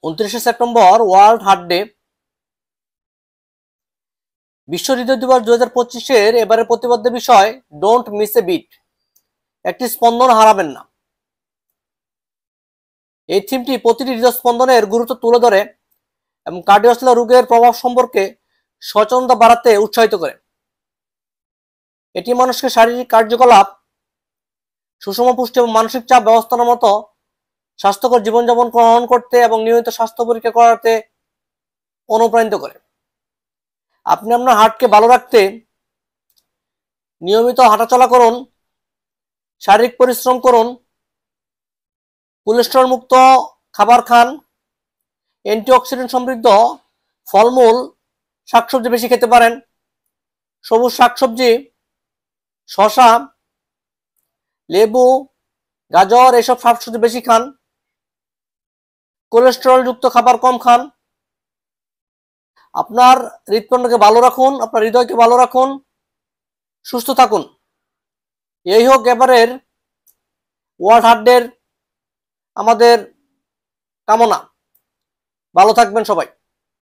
29 September world heart day. বিশ্ব হৃদয় দিবস 2025-এর এবারের প্রতিপাদ্য বিষয় ডোন্ট মিস এ বিট, একটি স্পন্দন হারাবেন না। এই থিমটি প্রতিটি হৃদয় স্পন্দনের গুরুত্ব তুলে ধরে এবং কার্ডিওভাস্কুলার রোগের প্রভাব সম্পর্কে সচেতনতা বাড়াতে উৎসাহিত করে। এটি মানুষকে শারীরিক কার্যকলাপ, সুষম পুষ্টি এবং মানসিক চাপ ব্যবস্থাপনার মতো স্বাস্থ্যকর জীবনযাপন গ্রহণ করতে এবং নিয়মিত স্বাস্থ্য পরীক্ষা করাতে অনুপ্রাণিত করে। আপনি আপনার হার্টকে ভালো রাখতে নিয়মিত হাঁটাচলা করুন, শারীরিক পরিশ্রম করুন, কোলেস্টেরল মুক্ত খাবার খান, অ্যান্টিঅক্সিডেন্ট সমৃদ্ধ ফলমূল শাকসবজি বেশি খেতে পারেন, সবুজ শাকসবজি, শসা, লেবু, গাজর এসব শাকসবজি বেশি খান, কোলেস্টেরল যুক্ত খাবার কম খান। আপনার হৃদপিণ্ডকে ভালো রাখুন, আপনার হৃদয়কে ভালো রাখুন, সুস্থ থাকুন। এই হোক এবারের ওয়ার্ল্ড হার্ট ডের আমাদের কামনা। ভালো থাকবেন সবাই।